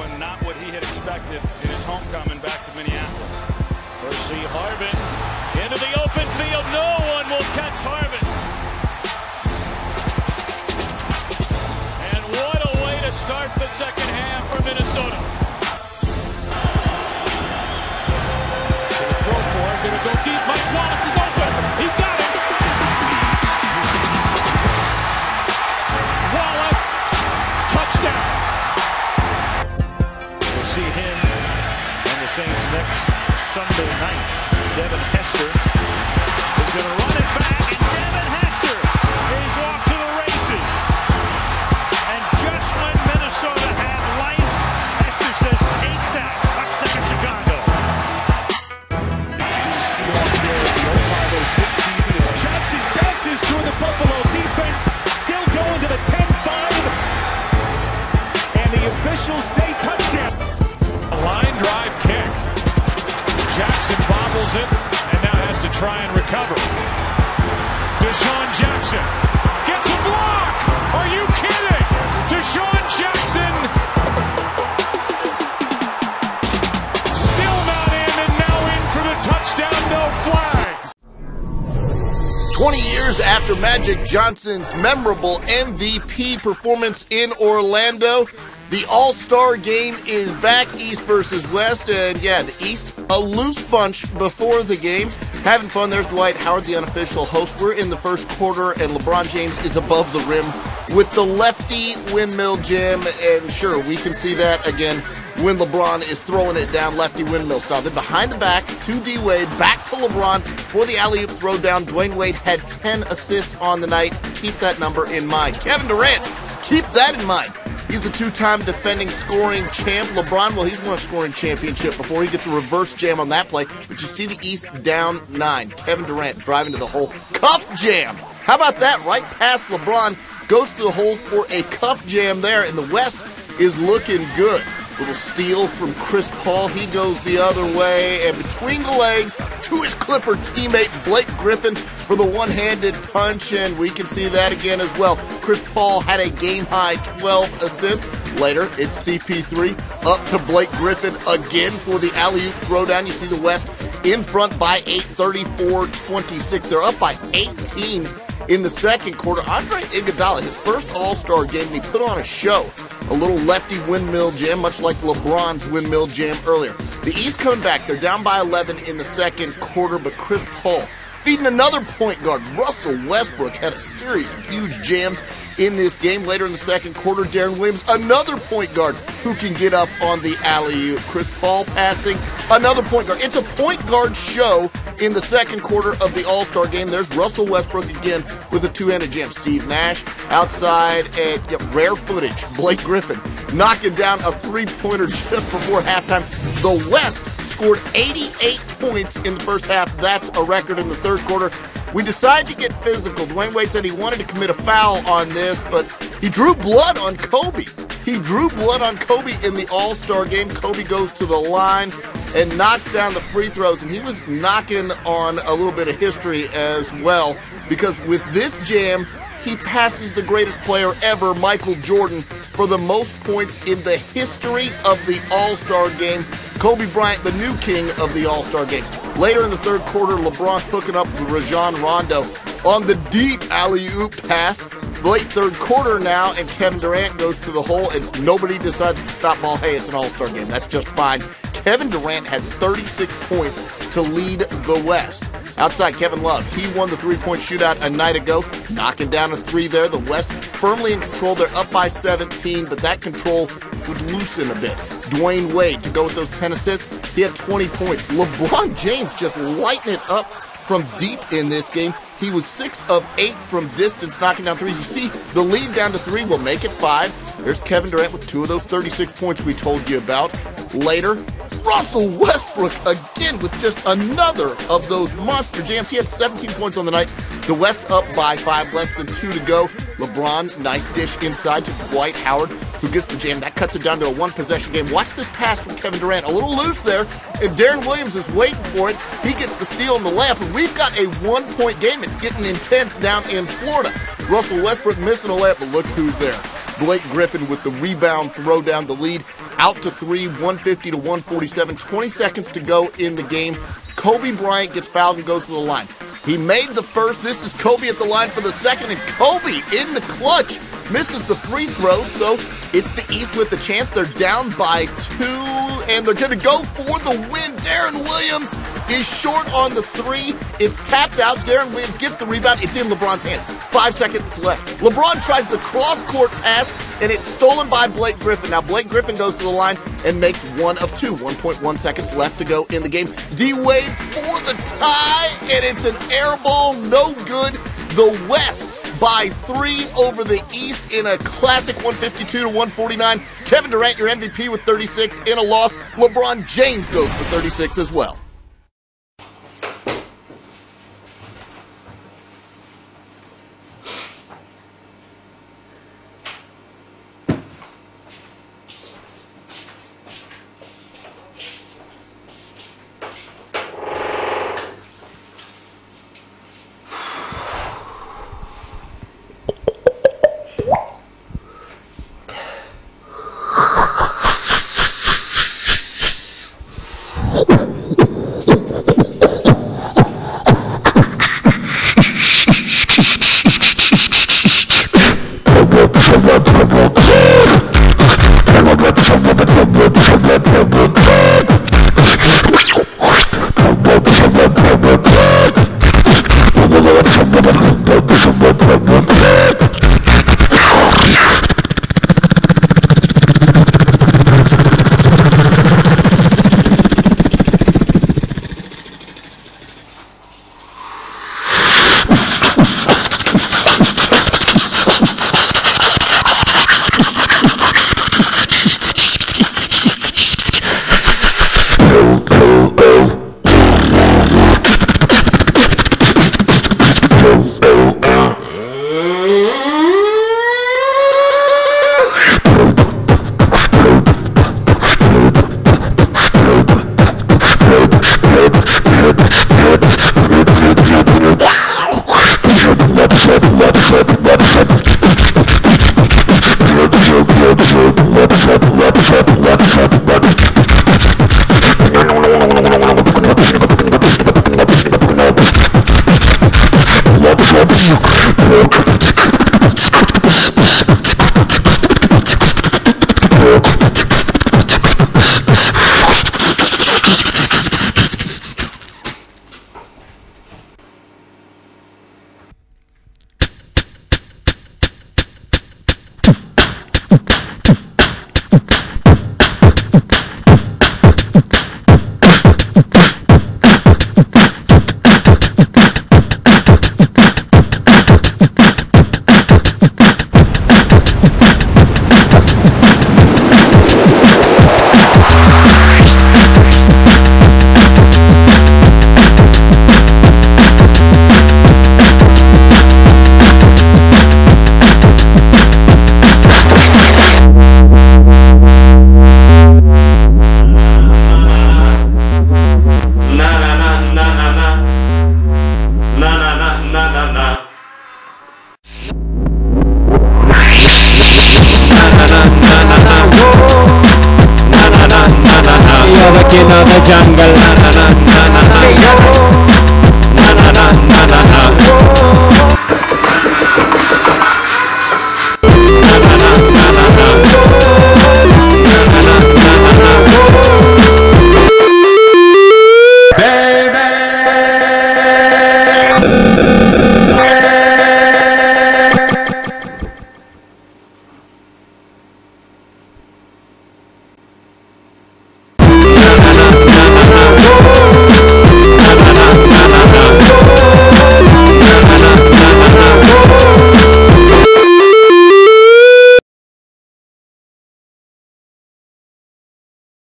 one not what he had expected in his homecoming back to Minneapolis. Percy Harvin into the open field. No one will catch Harvin. And what a way to start the second half for Minnesota. Gonna throw for it. Gonna go deep. Mike Wallace is open. He got it. Wallace, touchdown. We'll see him and the Saints next Sunday night. Devin Hester is going to run it back, and Devin Hester is off to the races. And just when Minnesota had life, Hester says, take that. Touchdown, Chicago. Storm here at the 05-06 season as Johnson bounces through the Buffalo defense, still going to the 10-5. And the officials say touchdown. A line drive kick. Jackson bobbles it and now has to try and recover. Deshaun Jackson gets a block. Are you kidding? Deshaun Jackson still not in, and now in for the touchdown, no flags. 20 years after Magic Johnson's memorable MVP performance in Orlando, the All-Star game is back, East versus West, and yeah, the East, a loose bunch before the game. Having fun. There's Dwight Howard, the unofficial host. We're in the first quarter, and LeBron James is above the rim with the lefty windmill jam, and sure, we can see that again when LeBron is throwing it down lefty windmill style. Then behind the back to D-Wade, back to LeBron for the alley-oop throw down. Dwayne Wade had 10 assists on the night. Keep that number in mind. Kevin Durant, keep that in mind. He's the two-time defending scoring champ. LeBron, well, he's won a scoring championship before. He gets a reverse jam on that play. But you see the East down 9. Kevin Durant driving to the hole. Cuff jam. How about that? Right past LeBron. Goes to the hole for a cuff jam there. And the West is looking good. Little steal from Chris Paul. He goes the other way. And between the legs to his Clipper teammate Blake Griffin for the one-handed punch. And we can see that again as well. Chris Paul had a game-high 12 assists. Later, it's CP3 up to Blake Griffin again for the alley-oop throwdown. You see the West in front by 8, 34-26. They're up by 18 in the second quarter. Andre Iguodala, his first All-Star game, and he put on a show. A little lefty windmill jam, much like LeBron's windmill jam earlier. The East coming back. They're down by 11 in the second quarter, but Chris Paul feeding another point guard. Russell Westbrook had a series of huge jams in this game. Later in the second quarter, Deron Williams, another point guard who can get up on the alley-oop. Chris Paul passing, another point guard. It's a point guard show in the second quarter of the All-Star game. There's Russell Westbrook again with a two-handed jam. Steve Nash outside, and rare footage. Blake Griffin knocking down a three-pointer just before halftime. The West scored 88 points in the first half. That's a record in the third quarter. We decided to get physical. Dwayne Wade said he wanted to commit a foul on this, but he drew blood on Kobe. He drew blood on Kobe in the All-Star game. Kobe goes to the line and knocks down the free throws, and he was knocking on a little bit of history as well, because with this jam, he passes the greatest player ever, Michael Jordan, for the most points in the history of the All-Star game. Kobe Bryant, the new king of the All-Star game. Later in the third quarter, LeBron hooking up with Rajon Rondo on the deep alley-oop pass. Late third quarter now, and Kevin Durant goes to the hole, and nobody decides to stop ball. Hey, it's an All-Star game. That's just fine. Kevin Durant had 36 points to lead the West. Outside, Kevin Love, he won the three-point shootout a night ago, knocking down a three there. The West firmly in control. They're up by 17, but that control would loosen a bit. Dwayne Wade to go with those 10 assists. He had 20 points. LeBron James just lighting it up from deep in this game. He was 6 of 8 from distance, knocking down threes. You see the lead down to 3 will make it 5. There's Kevin Durant with 2 of those 36 points we told you about. Later, Russell Westbrook again with just another of those monster jams. He had 17 points on the night. The West up by 5, less than 2 to go. LeBron, nice dish inside to Dwight Howard, who gets the jam. That cuts it down to a one-possession game. Watch this pass from Kevin Durant. A little loose there, and Deron Williams is waiting for it. He gets the steal and the layup, and we've got a one-point game. It's getting intense down in Florida. Russell Westbrook missing a layup, but look who's there. Blake Griffin with the rebound, throw down the lead. out to three, 150 to 147, 20 seconds to go in the game. Kobe Bryant gets fouled and goes to the line. He made the first. This is Kobe at the line for the second, and Kobe in the clutch misses the free throw, so it's the East with the chance. They're down by 2, and they're going to go for the win. Deron Williams is short on the 3. It's tapped out. Deron Williams gets the rebound. It's in LeBron's hands. 5 seconds left. LeBron tries the cross-court pass, and it's stolen by Blake Griffin. Now Blake Griffin goes to the line and makes 1 of 2. 1.1 seconds left to go in the game. D-Wade for the tie, and it's an air ball. No good. The West by 3 over the East in a classic 152 to 149. Kevin Durant, your MVP with 36 in a loss. LeBron James goes for 36 as well.